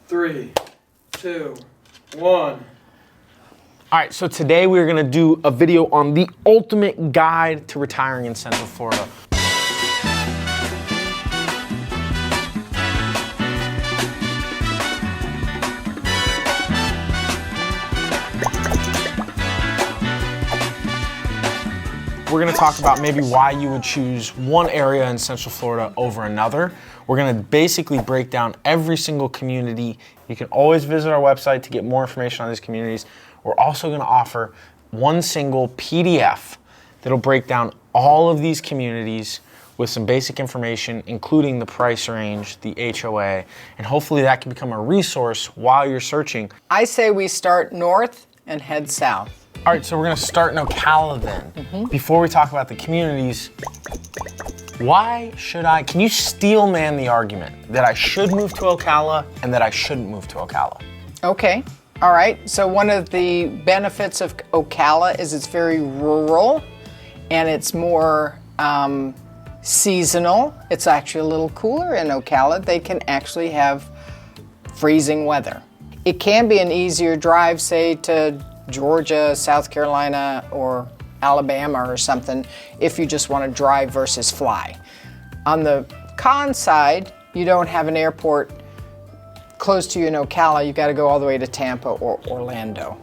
3, 2, 1. All right, so today we're gonna do a video on the ultimate guide to retiring in Central Florida. We're gonna talk about maybe why you would choose one area in Central Florida over another. We're gonna basically break down every single community. You can always visit our website to get more information on these communities. We're also gonna offer one single PDF that'll break down all of these communities with some basic information, including the price range, the HOA, and hopefully that can become a resource while you're searching. I say we start north and head south. All right, so we're gonna start in Ocala then. Before we talk about the communities, why should can you steel man the argument that I should move to Ocala and that I shouldn't move to Ocala? Okay, all right. So one of the benefits of Ocala is it's very rural and it's more seasonal. It's actually a little cooler in Ocala. They can actually have freezing weather. It can be an easier drive, say, to Georgia, South Carolina, or Alabama or something if you just want to drive versus fly. On the con side, you don't have an airport close to you in Ocala. You got to go all the way to Tampa or Orlando.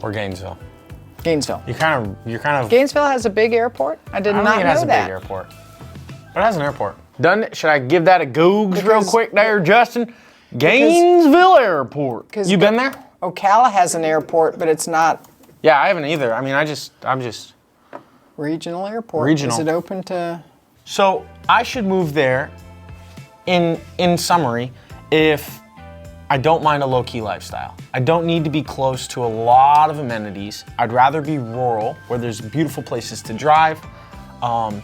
Or Gainesville. Gainesville. You're kind of. Gainesville has a big airport? I did not know that. It has a big airport. But it has an airport. Doesn't it? Should I give that a googs real quick there, Justin? Gainesville Airport. You been there? Ocala has an airport, but it's not. Yeah, I haven't either. I mean, I'm just. Regional airport. Regional. Is it open to? So I should move there, in summary, if I don't mind a low-key lifestyle. I don't need to be close to a lot of amenities. I'd rather be rural, where there's beautiful places to drive.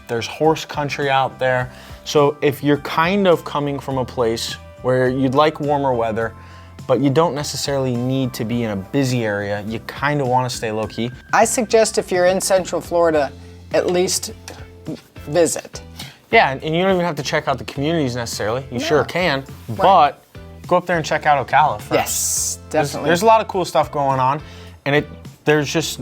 There's horse country out there. So if you're kind of coming from a place where you'd like warmer weather, but you don't necessarily need to be in a busy area, you kind of want to stay low-key. I suggest if you're in Central Florida, at least visit. Yeah, and you don't even have to check out the communities necessarily. You sure can, but go up there and check out Ocala first. Yes, definitely. There's a lot of cool stuff going on, and there's just,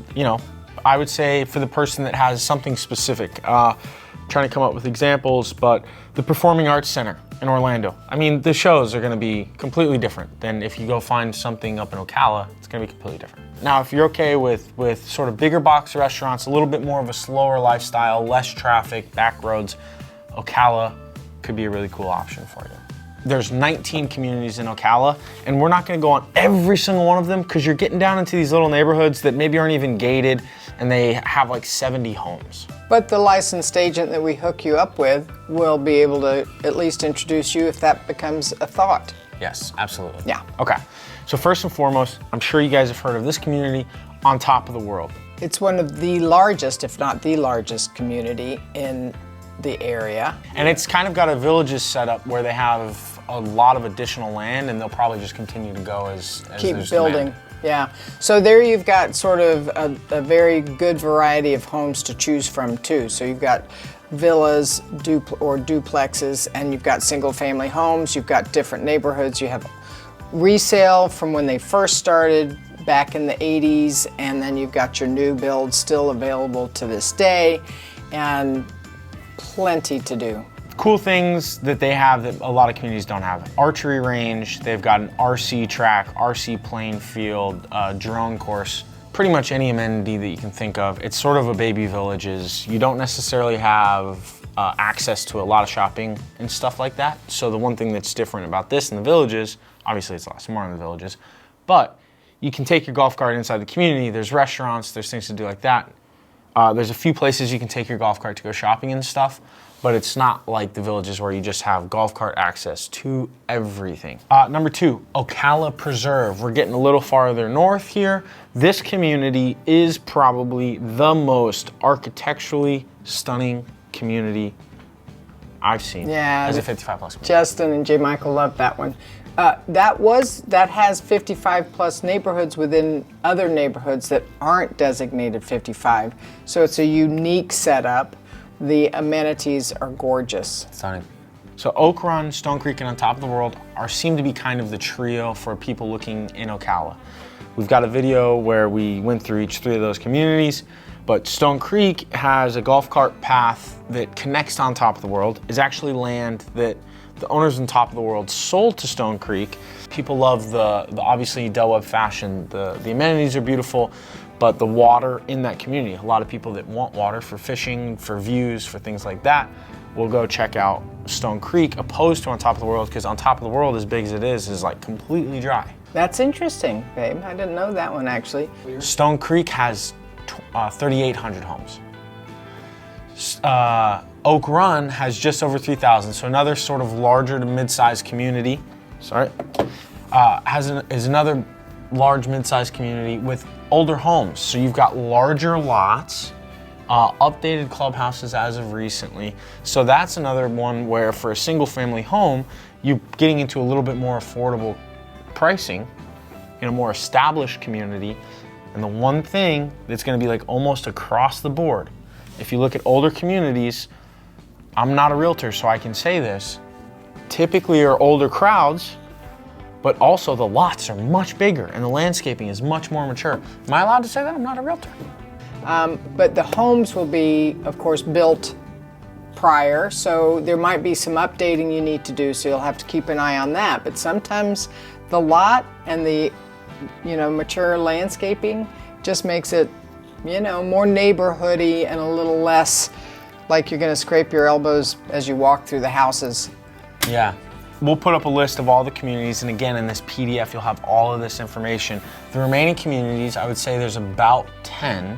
I would say for the person that has something specific, trying to come up with examples, but the Performing Arts Center in Orlando. I mean, the shows are gonna be completely different than if you go find something up in Ocala, it's gonna be completely different. Now, if you're okay with sort of bigger box restaurants, a little bit more of a slower lifestyle, less traffic, back roads, Ocala could be a really cool option for you. There's 19 communities in Ocala, and we're not gonna go on every single one of them because you're getting down into these little neighborhoods that maybe aren't even gated, and they have like 70 homes. But the licensed agent that we hook you up with will be able to at least introduce you if that becomes a thought. Yes, absolutely. Yeah. Okay, so first and foremost, I'm sure you guys have heard of this community, On Top of the World. It's one of the largest, if not the largest community in the area. And it's kind of got a villages set up where they have a lot of additional land, and they'll probably just continue to go as keep there's building. demand. Yeah, so there you've got sort of a very good variety of homes to choose from too. So you've got villas or duplexes, and you've got single family homes, you've got different neighborhoods, you have resale from when they first started back in the 80s, and then you've got your new builds still available to this day, and plenty to do. Cool things that they have that a lot of communities don't have. Archery range, they've got an RC track, RC playing field, drone course, pretty much any amenity that you can think of. It's sort of a baby villages. You don't necessarily have access to a lot of shopping and stuff like that. So the one thing that's different about this in the villages, obviously it's a lot smaller in the villages, but you can take your golf cart inside the community. There's restaurants, there's things to do like that. There's a few places you can take your golf cart to go shopping and stuff, but it's not like the villages where you just have golf cart access to everything. Number 2, Ocala Preserve. We're getting a little farther north here. This community is probably the most architecturally stunning community I've seen as a 55 plus community. Justin and J Michael love that one. That has 55 plus neighborhoods within other neighborhoods that aren't designated 55. So it's a unique setup. The amenities are gorgeous. Stunning. So Oak Run, Stone Creek, and On Top of the World seem to be kind of the trio for people looking in Ocala. We've got a video where we went through each three of those communities, but Stone Creek has a golf cart path that connects to On Top of the World. It's actually land that the owners on Top of the World sold to Stone Creek. People love the obviously Del Webb fashion. The amenities are beautiful, but the water in that community, a lot of people that want water for fishing, for views, for things like that, will go check out Stone Creek opposed to On Top of the World, because On Top of the World, as big as it is like completely dry. That's interesting, babe. I didn't know that one actually. Stone Creek has 3,800 homes. Oak Run has just over 3,000, so another sort of larger to mid-sized community. Sorry, is another large mid-sized community with older homes. So you've got larger lots, updated clubhouses as of recently. So that's another one where for a single-family home, you're getting into a little bit more affordable pricing in a more established community. And the one thing that's going to be like almost across the board, if you look at older communities, I'm not a realtor, so I can say this, typically are older crowds, but also the lots are much bigger and the landscaping is much more mature. Am I allowed to say that? I'm not a realtor. But the homes will be, of course, built prior, so there might be some updating you need to do, so you'll have to keep an eye on that. But sometimes the lot and the, mature landscaping just makes it, more neighborhoody and a little less like you're gonna scrape your elbows as you walk through the houses. Yeah. We'll put up a list of all the communities, and again, in this PDF, you'll have all of this information. The remaining communities, I would say there's about 10,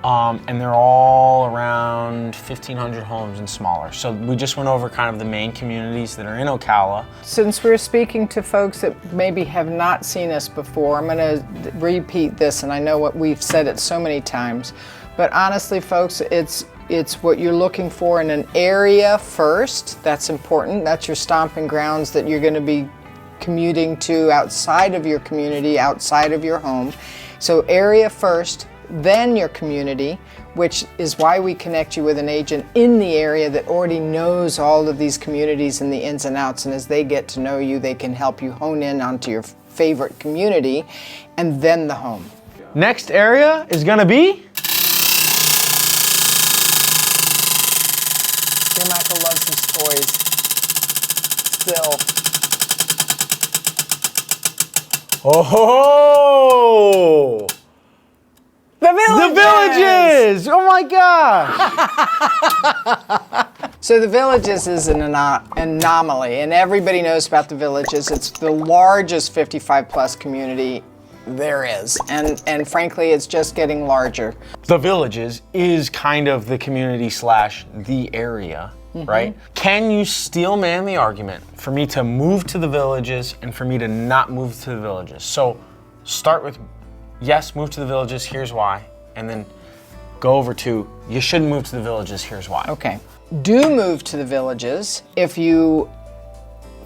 and they're all around 1,500 homes and smaller. So we just went over kind of the main communities that are in Ocala. Since we're speaking to folks that maybe have not seen us before, I'm gonna repeat this, and I know what we've said it so many times, but honestly, folks, it's what you're looking for in an area first. That's important. That's your stomping grounds that you're going to be commuting to outside of your community, outside of your home. So area first, then your community, which is why we connect you with an agent in the area that already knows all of these communities and the ins and outs. And as they get to know you, they can help you hone in onto your favorite community, and then the home. Next area is going to be J Michael loves his toys. Still. Oh! The Villages! The Villages! Oh my gosh! So the Villages is an anomaly, and everybody knows about the Villages. It's the largest 55-plus community there is, and frankly, it's just getting larger. The Villages is kind of the community / the area, right? Can you still man the argument for me to move to the Villages and for me to not move to the Villages? So start with, yes, move to the Villages, here's why, and then go over to, you shouldn't move to the Villages, here's why. Okay. Do move to the Villages if you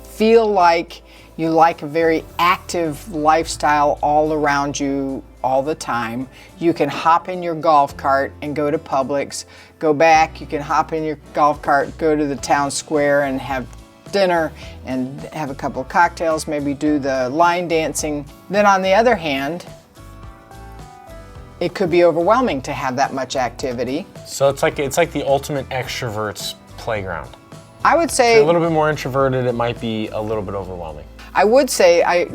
feel like you like a very active lifestyle all around you all the time. You can hop in your golf cart and go to Publix, go back, you can hop in your golf cart, go to the town square and have dinner and have a couple of cocktails, maybe do the line dancing. Then on the other hand, it could be overwhelming to have that much activity. So it's like the ultimate extrovert's playground. I would If say you're a little bit more introverted, it might be a little bit overwhelming. I would say I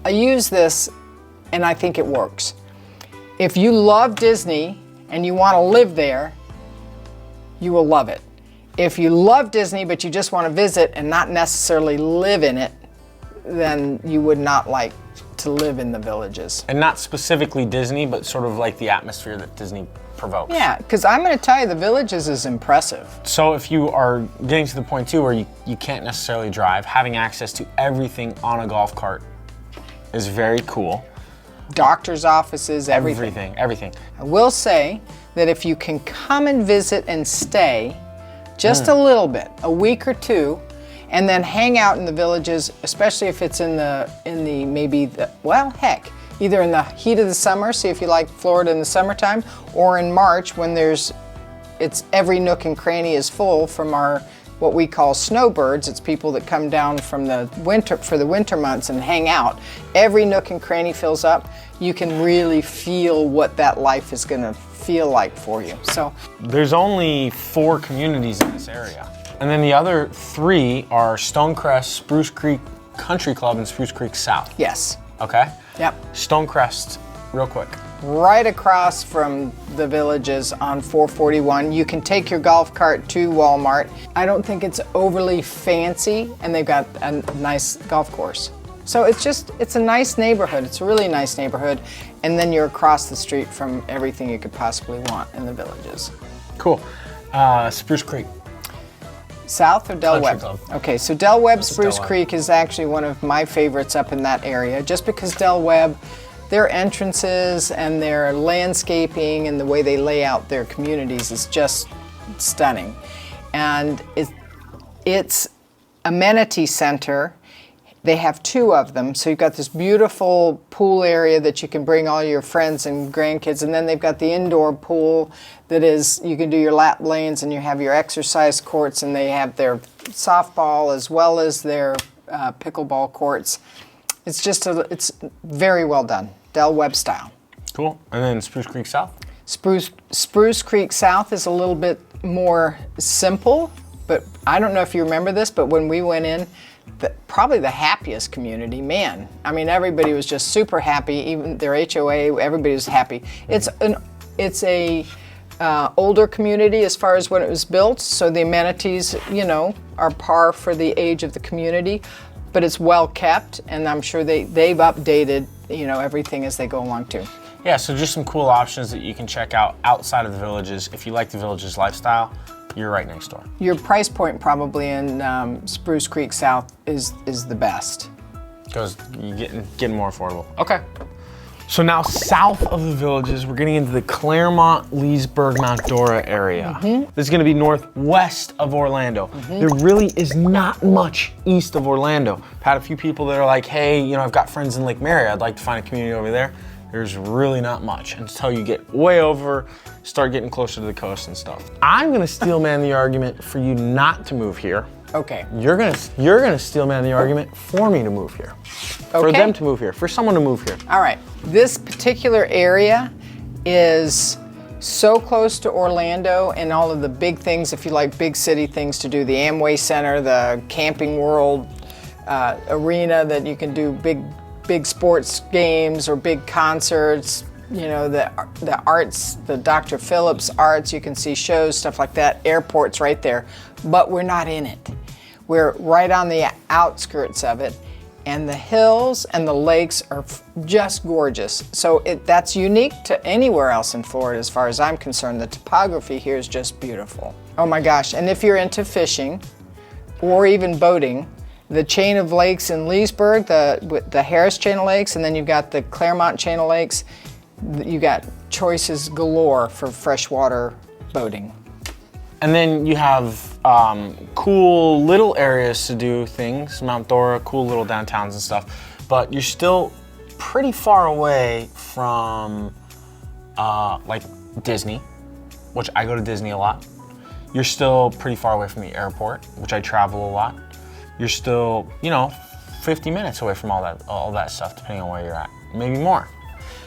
use this and I think it works. If you love Disney and you want to live there, you will love it. If you love Disney but you just want to visit and not necessarily live in it, then you would not like to live in the Villages. And not specifically Disney, but sort of like the atmosphere that Disney provokes. Yeah, because I'm going to tell you, the Villages is impressive. So if you are getting to the point too where you can't necessarily drive, having access to everything on a golf cart is very cool. Doctor's offices, everything. Everything. I will say that if you can come and visit and stay just a little bit, a week or two, and then hang out in the Villages, especially if it's either in the heat of the summer, see if you like Florida in the summertime, or in March when it's every nook and cranny is full from our what we call snowbirds. It's people that come down from the winter for the winter months and hang out. Every nook and cranny fills up. You can really feel what that life is going to feel like for you. So there's only 4 communities in this area. And then the other 3 are StoneCrest, Spruce Creek Country Club, and Spruce Creek South. yes. Okay? Yep. StoneCrest, real quick. Right across from the villages on 441. You can take your golf cart to Walmart. I don't think it's overly fancy, and they've got a nice golf course. So it's a nice neighborhood. It's a really nice neighborhood. And then you're across the street from everything you could possibly want in the villages. Cool. Spruce Creek. South or Del Country Webb? Club. Okay, so Del Webb Spruce Del Webb. Creek is actually one of my favorites up in that area, just because Del Webb, their entrances and their landscaping and the way they lay out their communities is just stunning. And it's amenity center. They have 2 of them. So you've got this beautiful pool area that you can bring all your friends and grandkids, and then they've got the indoor pool that is, you can do your lap lanes, and you have your exercise courts, and they have their softball as well as their pickleball courts. It's very well done, Del Webb style. Cool. And then Spruce Creek South? Spruce Creek South is a little bit more simple, but I don't know if you remember this, but when we went in, probably the happiest community, man. I mean, everybody was just super happy, even their HOA, everybody was happy. It's a older community as far as when it was built, so the amenities, are par for the age of the community, but it's well kept, and I'm sure they've updated, everything as they go along too. Yeah, so just some cool options that you can check out outside of the villages. If you like the villages lifestyle, you're right next door. Your price point probably in Spruce Creek South is the best. Because you're getting more affordable. Okay. So now south of the villages, we're getting into the Clermont, Leesburg, Mt Dora area. This is gonna be northwest of Orlando. There really is not much east of Orlando. I've had a few people that are like, hey, I've got friends in Lake Mary, I'd like to find a community over there. There's really not much until you get way over, start getting closer to the coast and stuff. I'm gonna steel man the argument for you not to move here. Okay. You're gonna steel man the argument for me to move here. For them to move here, for someone to move here. All right. This particular area is so close to Orlando and all of the big things, if you like big city things to do, the Amway Center, the Camping World arena that you can do big sports games or big concerts, the arts, the Dr. Phillips Arts, you can see shows, stuff like that. Airport's right there, but we're not in it. We're right on the outskirts of it, and the hills and the lakes are just gorgeous. So that's unique to anywhere else in Florida as far as I'm concerned. The topography here is just beautiful. Oh my gosh, and if you're into fishing or even boating, the chain of lakes in Leesburg, the Harris chain of lakes, and then you've got the Clermont chain of lakes, you got choices galore for freshwater boating. And then you have cool little areas to do things, Mt Dora, cool little downtowns and stuff, but you're still pretty far away from like Disney, which I go to Disney a lot. You're still pretty far away from the airport, which I travel a lot. You're still, 50 minutes away from all that stuff, depending on where you're at, maybe more.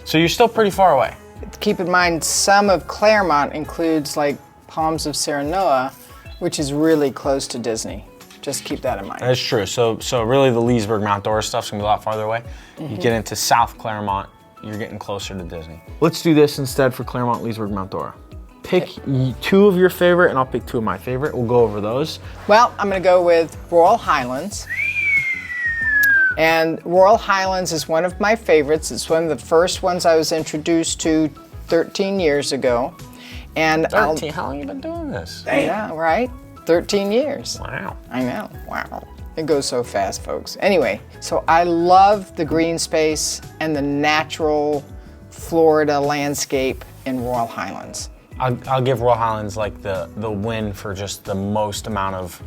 So you're still pretty far away. Keep in mind, some of Clermont includes like Palms of Serenoa, which is really close to Disney. Just keep that in mind. That's true. So really the Leesburg, Mt Dora stuff's gonna be a lot farther away. You get into South Clermont, you're getting closer to Disney. Let's do this instead for Clermont, Leesburg, Mt Dora. Pick 2 of your favorite, and I'll pick 2 of my favorite. We'll go over those. Well, I'm gonna go with Royal Highlands. And Royal Highlands is one of my favorites. It's one of the first ones I was introduced to 13 years ago. And 13, how long have you been doing this? Yeah, right? 13 years. Wow. I know, wow. It goes so fast, folks. Anyway, so I love the green space and the natural Florida landscape in Royal Highlands. I'll give Royal Highlands like the win for just the most amount of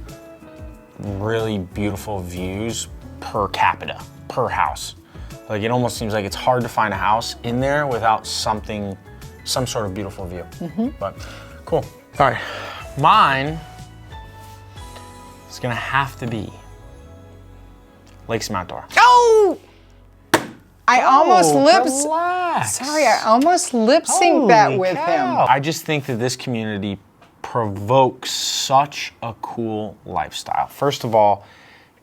really beautiful views per capita, per house. Like it almost seems like it's hard to find a house in there without some sort of beautiful view. But cool. All right, mine gonna have to be Lakes Mt Dora. Oh! I almost relax. Sorry, I almost lip synced that with him. I just think that this community provokes such a cool lifestyle. First of all,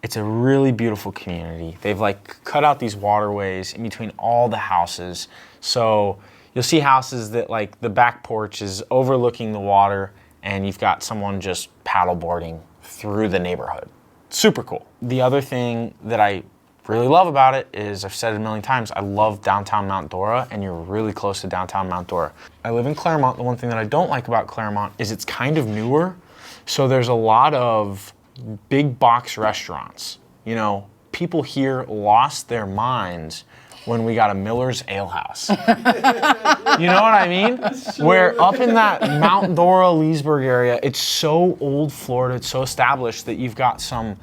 it's a really beautiful community. They've like cut out these waterways in between all the houses. So you'll see houses that like the back porch is overlooking the water and you've got someone just paddleboarding through the neighborhood. Super cool. The other thing that I really love about it is, I've said it a million times, I love downtown Mt Dora, and you're really close to downtown Mt Dora. I live in Clermont. The one thing that I don't like about Clermont is it's kind of newer, so there's a lot of big box restaurants. You know, people here lost their minds when we got a Miller's Ale House. You know what I mean? Where up in that Mt Dora, Leesburg area, it's so old Florida, it's so established that you've got some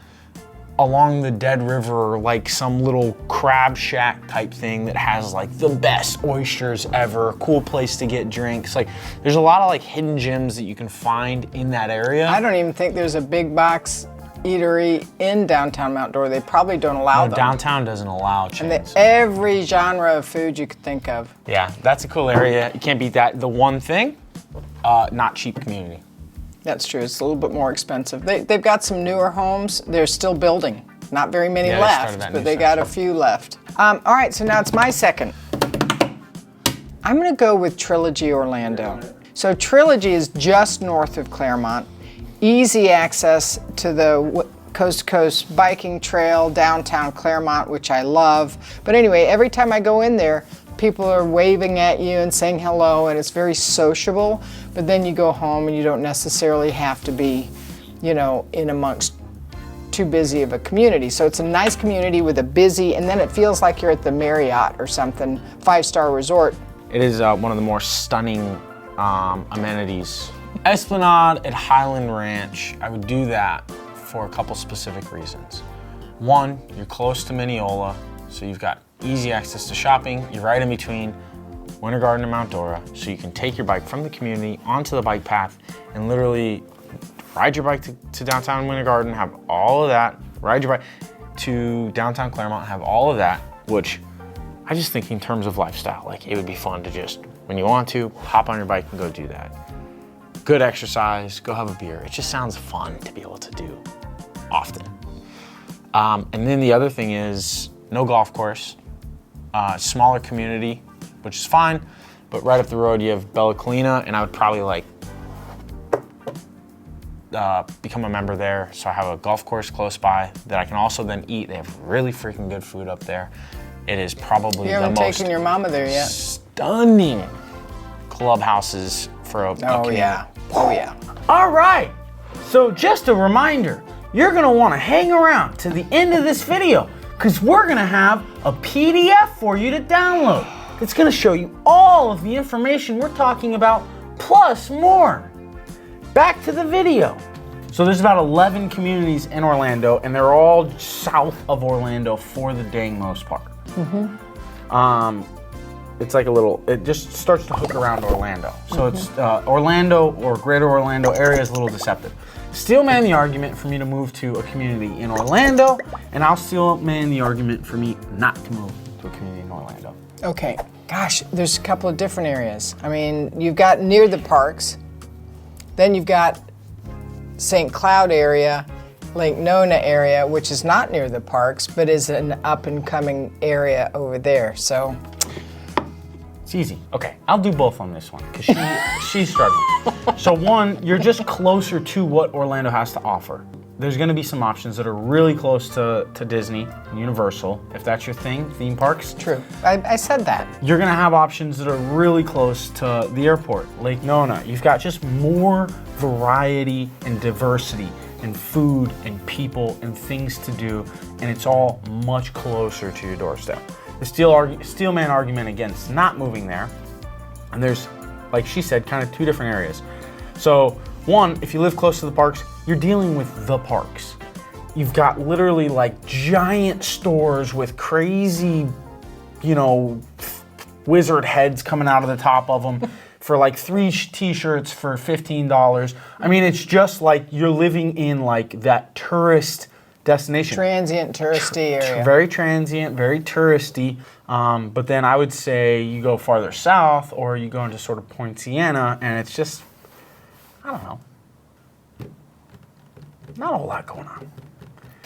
along the Dead River, like some little crab shack type thing that has like the best oysters ever, cool place to get drinks. Like there's a lot of like hidden gems that you can find in that area. I don't even think there's a big box eatery in downtown Mt Dora. They probably don't allow them. Downtown doesn't allow chains. And every genre of food you could think of. Yeah, that's a cool area. You can't beat that. The one thing, not cheap community. That's true. It's a little bit more expensive. They've got some newer homes. They're still building. Not very many Yeah, left, but they got a few left. All right, so now it's my second. I'm going to go with Trilogy Orlando. So Trilogy is just north of Clermont. Easy access to the coast to coast biking trail, downtown Clermont, which I love. But anyway, every time I go in there, people are waving at you and saying hello, and it's very sociable. But then you go home and you don't necessarily have to be, you know, in amongst too busy of a community. So it's a nice community with a busy, and then it feels like you're at the Marriott or something, 5-star resort. It is one of the more stunning amenities. Esplanade at Highland Ranch, I would do that for a couple specific reasons. One, you're close to Mineola, so you've got easy access to shopping. You're right in between Winter Garden and Mt Dora, so you can take your bike from the community onto the bike path and literally ride your bike to downtown Winter Garden, have all of that, ride your bike to downtown Clermont, have all of that, which I just think in terms of lifestyle, like it would be fun to just, when you want to, hop on your bike and go do that. Good exercise, go have a beer. It just sounds fun to be able to do often. And then the other thing is no golf course, smaller community, which is fine, but right up the road you have Bella Colina, and I would probably like become a member there, so I have a golf course close by that I can also then eat. They have really freaking good food up there. It is probably You haven't the most taken your mama there yet. stunning clubhouses for a community. Oh yeah. All right, so just a reminder, you're gonna wanna hang around to the end of this video because we're gonna have a PDF for you to download. It's gonna show you all of the information we're talking about, plus more. Back to the video. So there's about 11 communities in Orlando, and they're all south of Orlando for the dang most part. It's like a little, it just starts to hook around Orlando. So it's Orlando or greater Orlando area is a little deceptive. Still man the argument for me to move to a community in Orlando, and I'll still man the argument for me not to move to a community in Orlando. Okay, gosh, there's a couple of different areas. I mean, you've got near the parks, then you've got St. Cloud area, Lake Nona area, which is not near the parks, but is an up and coming area over there. So It's easy. Okay, I'll do both on this one because she's struggling. So one, you're just closer to what Orlando has to offer. There's gonna be some options that are really close to Disney and Universal, if that's your thing, theme parks. true. I said that. You're gonna have options that are really close to the airport, Lake Nona. You've got just more variety and diversity and food and people and things to do, and it's all much closer to your doorstep. The steel man argument against not moving there, and there's, like she said, kind of two different areas. So one, if you live close to the parks, you're dealing with the parks. You've got literally like giant stores with crazy, you know, wizard heads coming out of the top of them, for like 3 t-shirts for $15. I mean, it's just like you're living in like that tourist destination. Transient, touristy area. Very transient, very touristy. But then I would say you go farther south or you go into sort of Point Siena and it's just, I don't know, not a whole lot going on.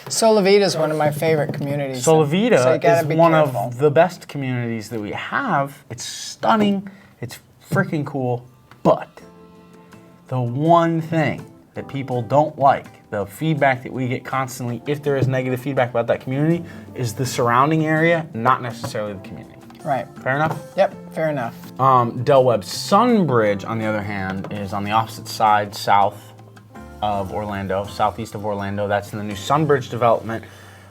Solivita is one of my favorite communities. Solivita so you gotta is be one careful. of the best communities that we have. It's stunning, it's freaking cool, but the one thing that people don't like, the feedback that we get constantly, if there is negative feedback about that community, is the surrounding area, not necessarily the community. Right. Fair enough? Yep, fair enough. Webb Sundridge, on the other hand, is on the opposite side, south of Orlando, southeast of Orlando. That's in the new Sunbridge development,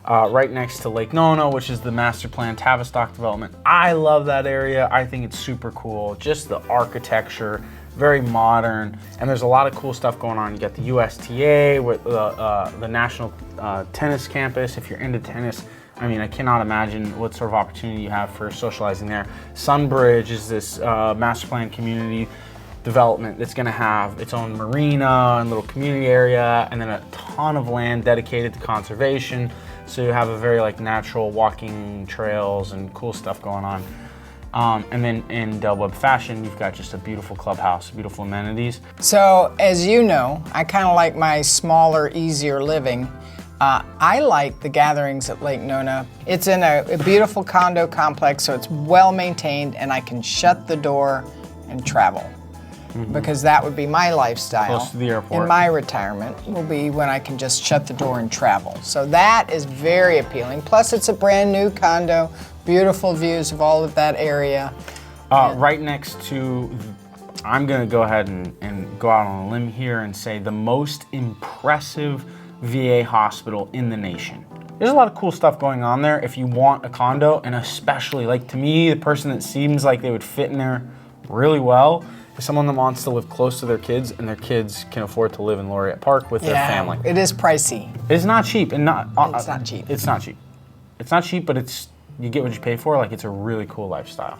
right next to Lake Nona, which is the master plan Tavistock development. I love that area. I think it's super cool. Just the architecture, very modern, and there's a lot of cool stuff going on. You got the USTA with the National Tennis Campus. If you're into tennis, I mean, I cannot imagine what sort of opportunity you have for socializing there. Sunbridge is this master plan community development that's going to have its own marina and little community area, and then a ton of land dedicated to conservation. So you have a very like natural walking trails and cool stuff going on. And then in Del Webb fashion, you've got just a beautiful clubhouse, beautiful amenities. So, as you know, I kind of like my smaller, easier living. I like the gatherings at Lake Nona. It's in a beautiful condo complex, so it's well maintained, and I can shut the door and travel. Because that would be my lifestyle. Close to the airport. In my retirement will be when I can just shut the door and travel. So that is very appealing. Plus, it's a brand new condo, beautiful views of all of that area. Right next to, I'm going to go ahead and go out on a limb here and say the most impressive VA hospital in the nation. There's a lot of cool stuff going on there if you want a condo, and especially, like, to me, the person that seems like they would fit in there really well is someone that wants to live close to their kids, and their kids can afford to live in Laureate Park with their family. It is pricey. It's not cheap, and not. It's not cheap. It's not cheap. It's not cheap, but it's, you get what you pay for. Like, it's a really cool lifestyle.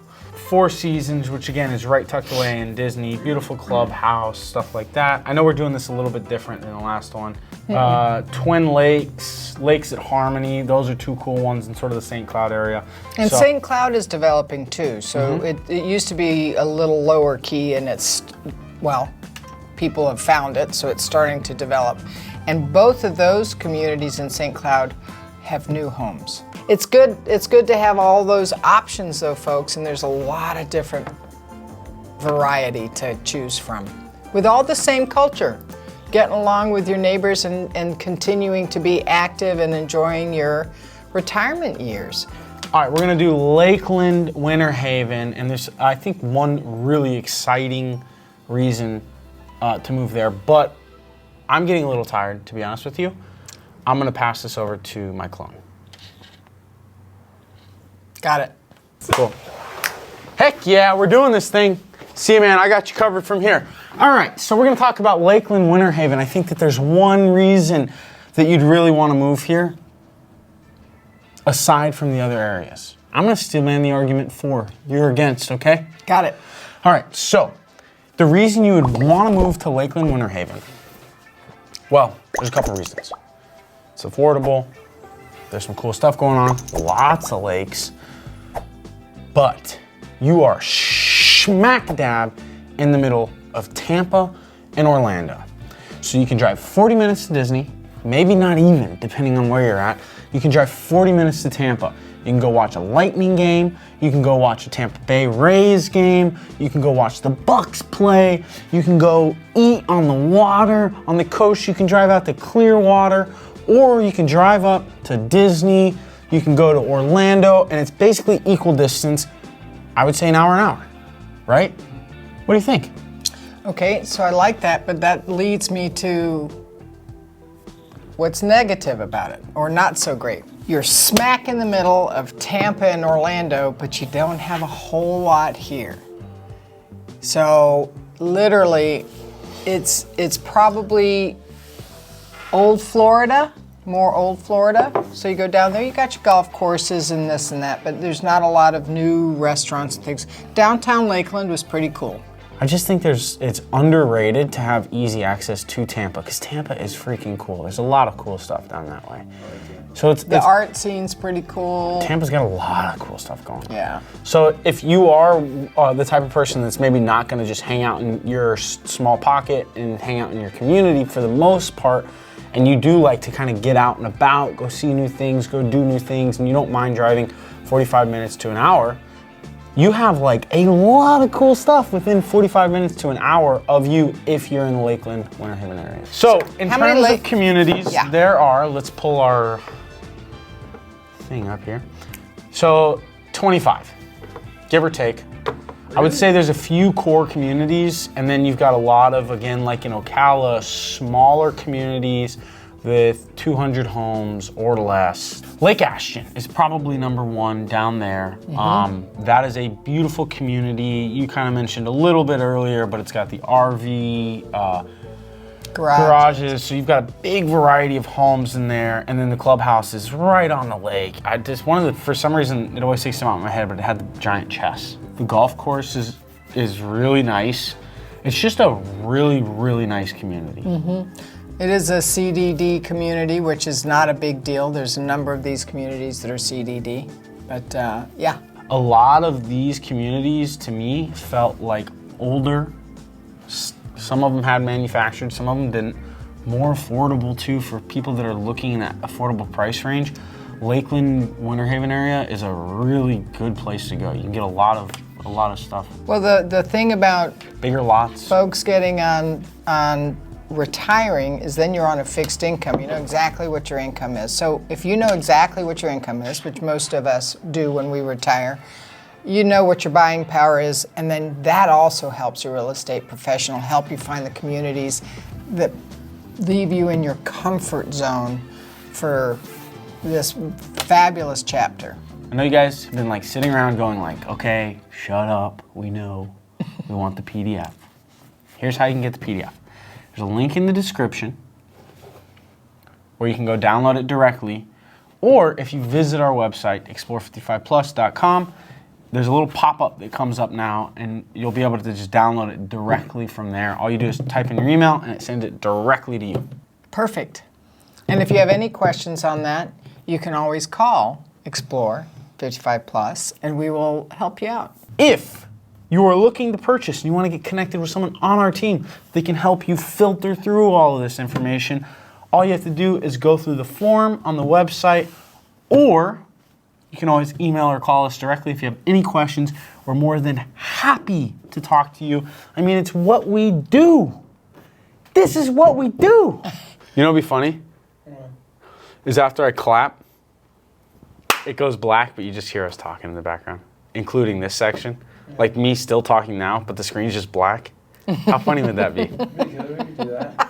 Four Seasons, which again is right tucked away in Disney, beautiful clubhouse, stuff like that. I know we're doing this a little bit different than the last one. Twin Lakes, Lakes at Harmony, those are two cool ones in sort of the St. Cloud area. And St. Cloud is developing too, so it used to be a little lower key, and it's, well, people have found it, so it's starting to develop. And both of those communities in St. Cloud have new homes. It's good to have all those options though, folks, and there's a lot of different variety to choose from. With all the same culture, getting along with your neighbors and continuing to be active and enjoying your retirement years. All right, we're gonna do Lakeland, Winter Haven, and there's, I think, one really exciting reason to move there, but I'm getting a little tired, to be honest with you. I'm gonna pass this over to my clone. Got it. Cool. Heck yeah, we're doing this thing. See you, man, I got you covered from here. All right, so we're gonna talk about Lakeland, Winter Haven. I think that there's one reason that you'd really wanna move here, aside from the other areas. I'm gonna still man the argument for, you're against, okay? Got it. All right, so the reason you would wanna move to Lakeland, Winter Haven, well, there's a couple reasons. It's affordable, there's some cool stuff going on, lots of lakes, but you are smack dab in the middle of Tampa and Orlando. So you can drive 40 minutes to Disney, maybe not even, depending on where you're at. You can drive 40 minutes to Tampa. You can go watch a Lightning game, you can go watch a Tampa Bay Rays game, you can go watch the Bucks play, you can go eat on the water, on the coast, you can drive out to Clearwater, or you can drive up to Disney, you can go to Orlando, and it's basically equal distance. I would say an hour, right? What do you think? Okay, so I like that, but that leads me to what's negative about it, or not so great. You're smack in the middle of Tampa and Orlando, but you don't have a whole lot here. So literally, it's probably old Florida, more old Florida. So you go down there, you got your golf courses and this and that, but there's not a lot of new restaurants and things. Downtown Lakeland was pretty cool. I just think it's underrated to have easy access to Tampa, because Tampa is freaking cool. There's a lot of cool stuff down that way. So The art scene's pretty cool. Tampa's got a lot of cool stuff going on. Yeah. So if you are the type of person that's maybe not going to just hang out in your small pocket and hang out in your community for the most part, and you do like to kind of get out and about, go see new things, go do new things, and you don't mind driving 45 minutes to an hour, you have like a lot of cool stuff within 45 minutes to an hour of you if you're in the Lakeland, Winter Haven area. So in terms of communities, there are, let's pull our thing up here. So 25, give or take. I would say there's a few core communities, and then you've got a lot of, again, like in Ocala, smaller communities with 200 homes or less. Lake Ashton is probably number one down there. That is a beautiful community. You kind of mentioned a little bit earlier, but it's got the RV, garages, so you've got a big variety of homes in there, and then the clubhouse is right on the lake. For some reason, it always sticks out in my head, but it had the giant chess. The golf course is really nice. It's just a really, really nice community. It is a CDD community, which is not a big deal. There's a number of these communities that are CDD, but yeah. A lot of these communities, to me, felt like older. Some of them had manufactured, some of them didn't. More affordable too for people that are looking in that affordable price range. Lakeland, Winter Haven area is a really good place to go. You can get a lot of stuff. Well, the thing about bigger lots, folks getting on retiring is then you're on a fixed income. You know exactly what your income is. So if you know exactly what your income is, which most of us do when we retire, you know what your buying power is, and then that also helps your real estate professional help you find the communities that leave you in your comfort zone for this fabulous chapter. I know you guys have been like sitting around going like, okay, shut up, we know, we want the PDF. Here's how you can get the PDF. There's a link in the description where you can go download it directly, or if you visit our website, explore55plus.com, there's a little pop-up that comes up now, and you'll be able to just download it directly from there. All you do is type in your email, and it sends it directly to you. Perfect. And if you have any questions on that, you can always call Explore 55 Plus, and we will help you out. If you are looking to purchase and you want to get connected with someone on our team that can help you filter through all of this information, all you have to do is go through the form on the website, or you can always email or call us directly if you have any questions. We're more than happy to talk to you. I mean, it's what we do. This is what we do. You know what'd be funny? Is after I clap, it goes black, but you just hear us talking in the background, including this section. Like me still talking now, but the screen's just black. How funny would that be? We could do that.